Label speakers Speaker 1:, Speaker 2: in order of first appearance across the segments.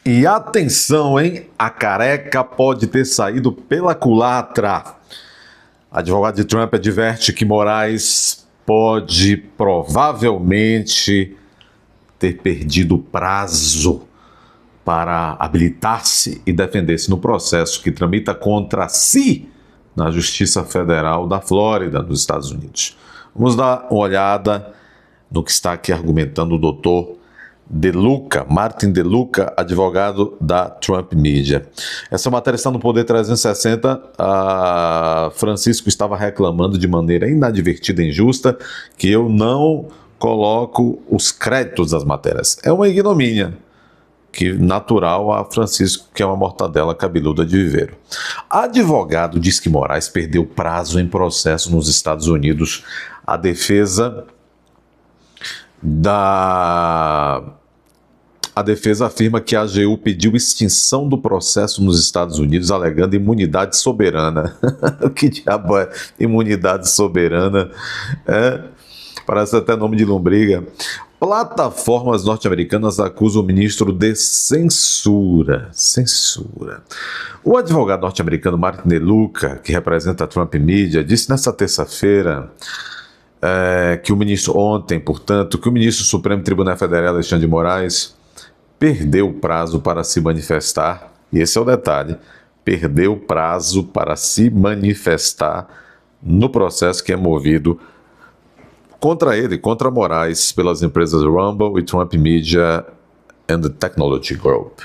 Speaker 1: E atenção, hein? A careca pode ter saído pela culatra. Advogado de Trump adverte que Moraes pode provavelmente ter perdido o prazo para habilitar-se e defender-se no processo que tramita contra si na Justiça Federal da Flórida, nos Estados Unidos. Vamos dar uma olhada no que está aqui argumentando o doutor De Luca, Martin De Luca, advogado da Trump Media. Essa matéria está no Poder 360. Francisco estava reclamando de maneira inadvertida e injusta que eu não coloco os créditos das matérias. É uma ignomínia que natural a Francisco, que é uma mortadela cabeluda de viveiro. Advogado diz que Moraes perdeu prazo em processo nos Estados Unidos. A defesa afirma que a AGU pediu extinção do processo nos Estados Unidos, alegando imunidade soberana. Que diabo é imunidade soberana? Parece até nome de lombriga. Plataformas norte-americanas acusam o ministro de censura. O advogado norte-americano Martin De Luca, que representa a Trump Media, disse nesta terça-feira que o ministro do Supremo Tribunal Federal, Alexandre de Moraes, perdeu o prazo para se manifestar, e esse é o detalhe, perdeu o prazo para se manifestar no processo que é movido contra ele, contra Moraes, pelas empresas Rumble e Trump Media and the Technology Group.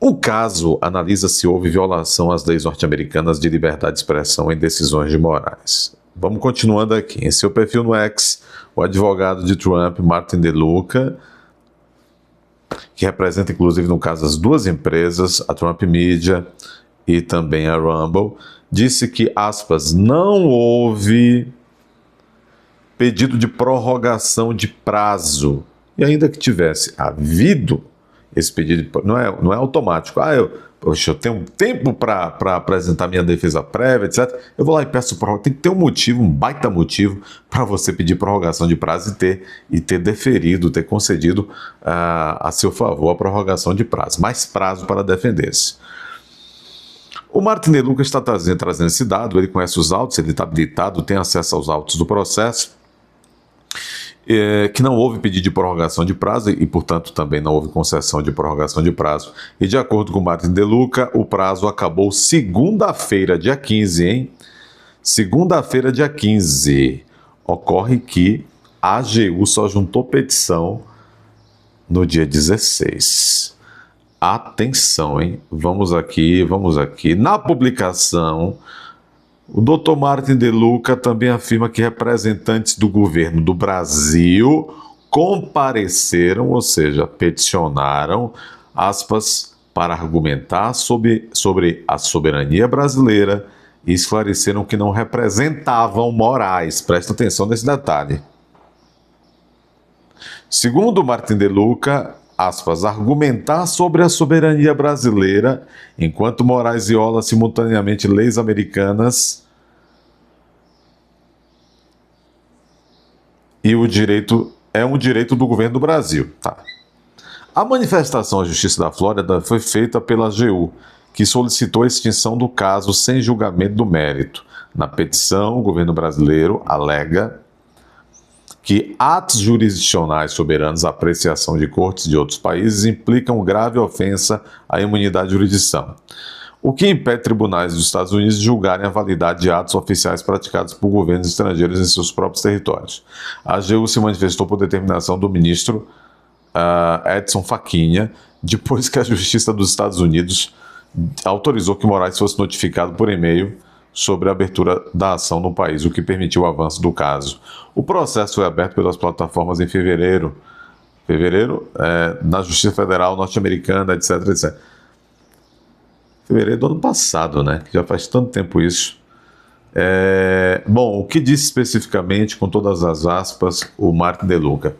Speaker 1: O caso analisa se houve violação às leis norte-americanas de liberdade de expressão em decisões de Moraes. Vamos continuando aqui. Em seu perfil no X, o advogado de Trump, Martin De Luca, que representa inclusive no caso as duas empresas, a Trump Media e também a Rumble, disse que, aspas, não houve pedido de prorrogação de prazo. E ainda que tivesse havido esse pedido, não é automático. Eu tenho um tempo para apresentar minha defesa prévia, etc. Eu vou lá e peço prorrogação. Tem que ter um motivo, um baita motivo, para você pedir prorrogação de prazo e ter deferido, ter concedido a seu favor a prorrogação de prazo. Mais prazo para defender-se. O Martin De Luca está trazendo esse dado, ele conhece os autos, ele está habilitado, tem acesso aos autos do processo, que não houve pedido de prorrogação de prazo e, portanto, também não houve concessão de prorrogação de prazo. E, de acordo com o Martin De Luca, o prazo acabou segunda-feira, dia 15, hein? Segunda-feira, dia 15. Ocorre que a AGU só juntou petição no dia 16. Atenção, hein? Vamos aqui. Na publicação, o Dr. Martin De Luca também afirma que representantes do governo do Brasil compareceram, ou seja, peticionaram, aspas, para argumentar sobre a soberania brasileira e esclareceram que não representavam Moraes. Presta atenção nesse detalhe. Segundo Martin De Luca, aspas, argumentar sobre a soberania brasileira enquanto Moraes viola simultaneamente leis americanas e o direito é um direito do governo do Brasil. Tá. A manifestação à Justiça da Flórida foi feita pela AGU, que solicitou a extinção do caso sem julgamento do mérito. Na petição, o governo brasileiro alega que atos jurisdicionais soberanos à apreciação de cortes de outros países implicam grave ofensa à imunidade de jurisdição, o que impede tribunais dos Estados Unidos de julgarem a validade de atos oficiais praticados por governos estrangeiros em seus próprios territórios. A AGU se manifestou por determinação do ministro Edson Fachin, depois que a Justiça dos Estados Unidos autorizou que Moraes fosse notificado por e-mail sobre a abertura da ação no país, o que permitiu o avanço do caso. O processo foi aberto pelas plataformas em fevereiro, na Justiça Federal norte-americana, etc. Fevereiro do ano passado, né? Já faz tanto tempo isso. Bom, o que disse especificamente, com todas as aspas, o Martin De Luca?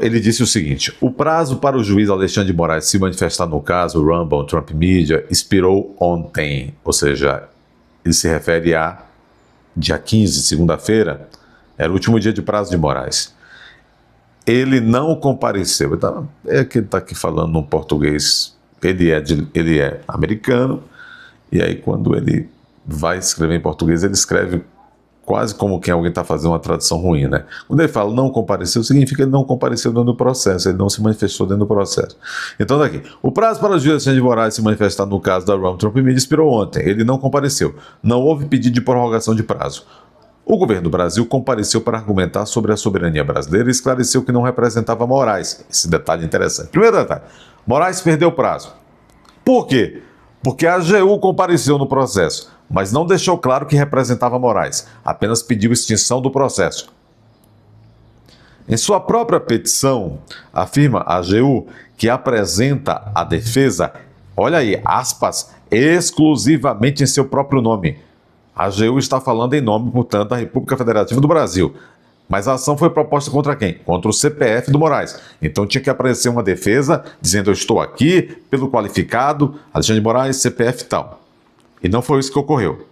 Speaker 1: Ele disse o seguinte: o prazo para o juiz Alexandre de Moraes se manifestar no caso Rumble, Trump Media, expirou ontem, ou seja, ele se refere a dia 15, segunda-feira, era o último dia de prazo de Moraes. ele não compareceu. É que ele está aqui falando no português, ele é americano, e aí quando ele vai escrever em português, ele escreve quase como que alguém está fazendo uma tradução ruim, né? Quando ele fala não compareceu, significa que ele não compareceu dentro do processo, ele não se manifestou dentro do processo. Então daqui, o prazo para o juiz Alexandre de Moraes se manifestar no caso da Ron Trump Media expirou ontem, ele não compareceu, não houve pedido de prorrogação de prazo. O governo do Brasil compareceu para argumentar sobre a soberania brasileira e esclareceu que não representava Moraes. Esse detalhe é interessante. Primeiro detalhe, Moraes perdeu o prazo. Por quê? Porque a AGU compareceu no processo, mas não deixou claro que representava Moraes, apenas pediu extinção do processo. Em sua própria petição, afirma a AGU que apresenta a defesa, olha aí, aspas, exclusivamente em seu próprio nome. A AGU está falando em nome, portanto, da República Federativa do Brasil. Mas a ação foi proposta contra quem? Contra o CPF do Moraes. Então tinha que aparecer uma defesa dizendo eu estou aqui pelo qualificado, Alexandre de Moraes, CPF tal. E não foi isso que ocorreu.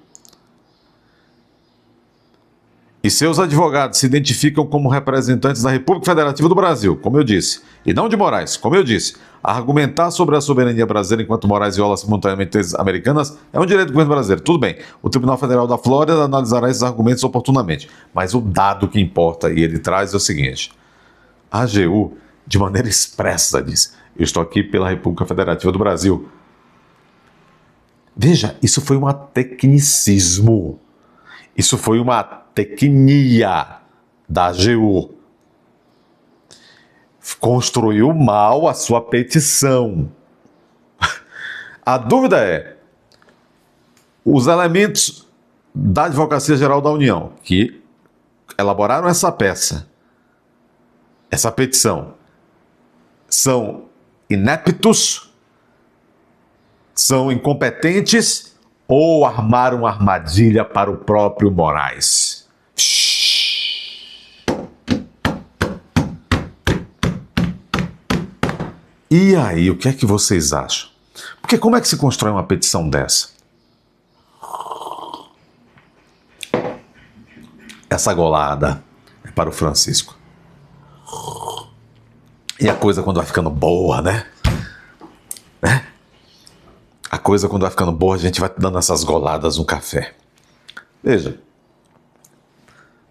Speaker 1: E seus advogados se identificam como representantes da República Federativa do Brasil, como eu disse, e não de Moraes, como eu disse. Argumentar sobre a soberania brasileira enquanto Moraes viola simultaneamente leis americanas é um direito do governo brasileiro. Tudo bem, o Tribunal Federal da Flórida analisará esses argumentos oportunamente. Mas o dado que importa, e ele traz, é o seguinte. A AGU, de maneira expressa, diz, eu estou aqui pela República Federativa do Brasil. Veja, isso foi um tecnicismo. Isso foi uma tecnia da AGU. Construiu mal a sua petição. A dúvida é, os elementos da Advocacia Geral da União que elaboraram essa peça, essa petição, são ineptos, são incompetentes ou armaram armadilha para o próprio Moraes? E aí, o que é que vocês acham? Porque como é que se constrói uma petição dessa? Essa golada é para o Francisco. E a coisa quando vai ficando boa, né? A coisa quando vai ficando boa, a gente vai dando essas goladas no café. Veja,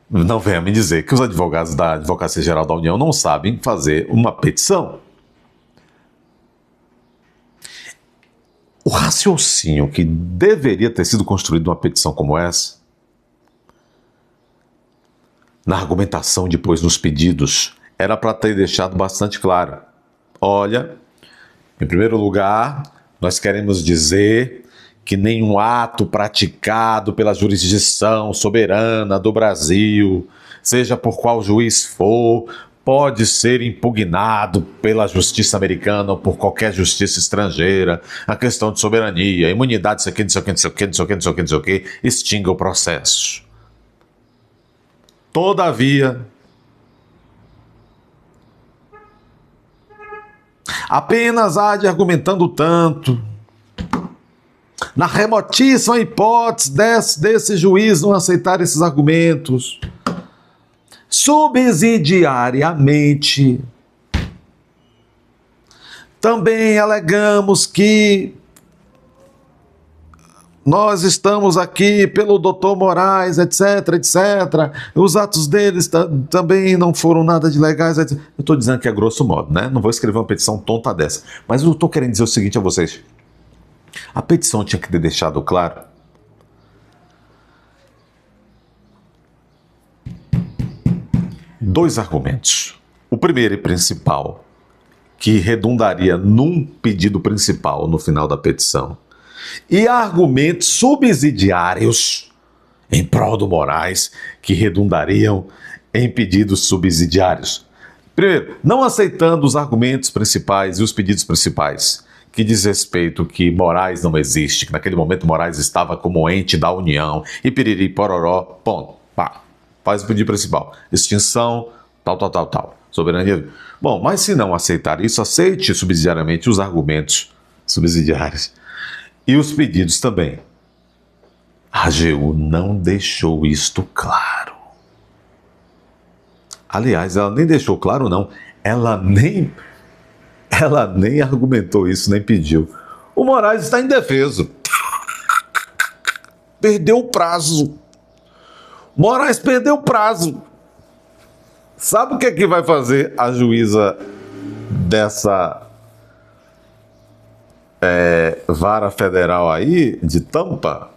Speaker 1: não venha me dizer que os advogados da Advocacia Geral da União não sabem fazer uma petição. O raciocínio que deveria ter sido construído numa petição como essa, na argumentação depois nos pedidos, era para ter deixado bastante claro. Olha, em primeiro lugar, nós queremos dizer que nenhum ato praticado pela jurisdição soberana do Brasil, seja por qual juiz for, pode ser impugnado pela justiça americana ou por qualquer justiça estrangeira. A questão de soberania, imunidade, isso aqui, não sei o que, não sei o que, não sei o que, não sei o que, não sei o que, extinga o processo. Todavia, apenas há de argumentando tanto, na remotíssima hipótese desse juiz não aceitar esses argumentos, subsidiariamente, também alegamos que nós estamos aqui pelo doutor Moraes, etc, etc. Os atos deles também não foram nada de legais, etc. Eu estou dizendo que é grosso modo, né? Não vou escrever uma petição tonta dessa. Mas eu estou querendo dizer o seguinte a vocês. A petição tinha que ter deixado claro dois argumentos. O primeiro e principal, que redundaria num pedido principal no final da petição, e argumentos subsidiários em prol do Moraes, que redundariam em pedidos subsidiários. Primeiro, não aceitando os argumentos principais e os pedidos principais, que diz respeito que Moraes não existe, que naquele momento Moraes estava como ente da União, e piriri, pororó, ponto, pá, faz o pedido principal, extinção, tal, soberania. Bom, mas se não aceitar isso, aceite subsidiariamente os argumentos subsidiários e os pedidos também. A AGU não deixou isto claro. Aliás, ela nem deixou claro, não. Ela nem argumentou isso, nem pediu. O Moraes está indefeso. Perdeu o prazo. Moraes perdeu o prazo. Sabe o que é que vai fazer a juíza dessa vara federal aí, de Tampa,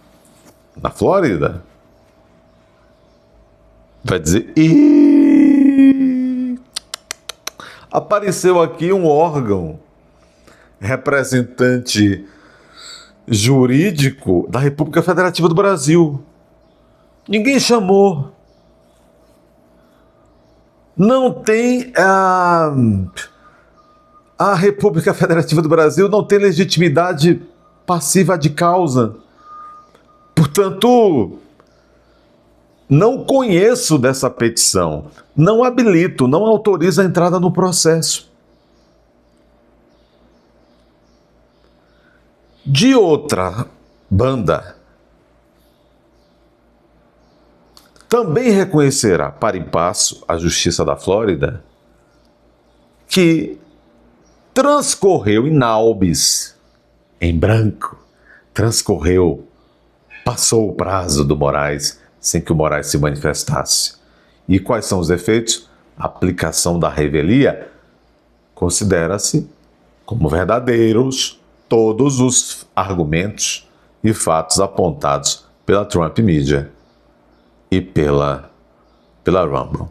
Speaker 1: na Flórida? Vai dizer: apareceu aqui um órgão representante jurídico da República Federativa do Brasil. Ninguém chamou. Não tem a República Federativa do Brasil não tem legitimidade passiva de causa. Portanto, não conheço dessa petição, não habilito, não autorizo a entrada no processo. De outra banda, também reconhecerá para em passo a Justiça da Flórida que transcorreu in naubis, em branco, passou o prazo do Moraes sem que o Moraes se manifestasse. E quais são os efeitos? A aplicação da revelia considera-se como verdadeiros todos os argumentos e fatos apontados pela Trump Media e pela Rumble.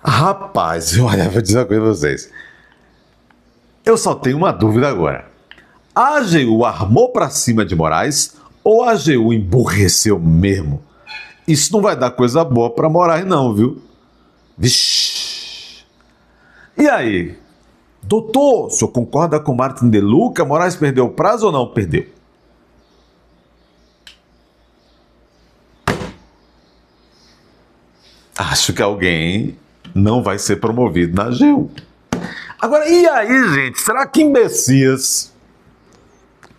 Speaker 1: Rapaz, olha, vou dizer uma coisa pra vocês. Eu só tenho uma dúvida agora. A AGU armou pra cima de Moraes ou a AGU emburreceu mesmo? Isso não vai dar coisa boa pra Moraes não, viu? Vixe. E aí? Doutor, o senhor concorda com Martin De Luca? Moraes perdeu o prazo ou não perdeu? Acho que alguém não vai ser promovido na AGU. Agora, e aí, gente? Será que Messias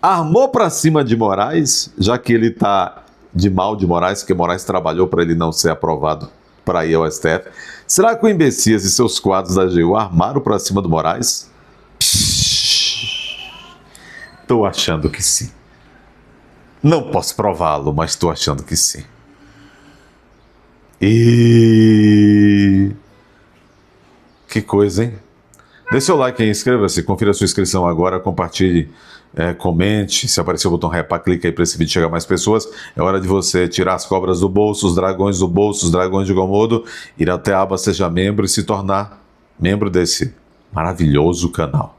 Speaker 1: armou pra cima de Moraes, já que ele tá de mal de Moraes, porque Moraes trabalhou para ele não ser aprovado para ir ao STF? Será que o Messias e seus quadros da AGU armaram pra cima do Moraes? Tô achando que sim. Não posso prová-lo, mas tô achando que sim. E que coisa, hein? Dê seu like aí, inscreva-se, confira a sua inscrição agora, compartilhe, comente. Se aparecer o botão repá, clica aí para esse vídeo chegar a mais pessoas. É hora de você tirar as cobras do bolso, os dragões do bolso, os dragões de Komodo, ir até a aba Seja Membro e se tornar membro desse maravilhoso canal.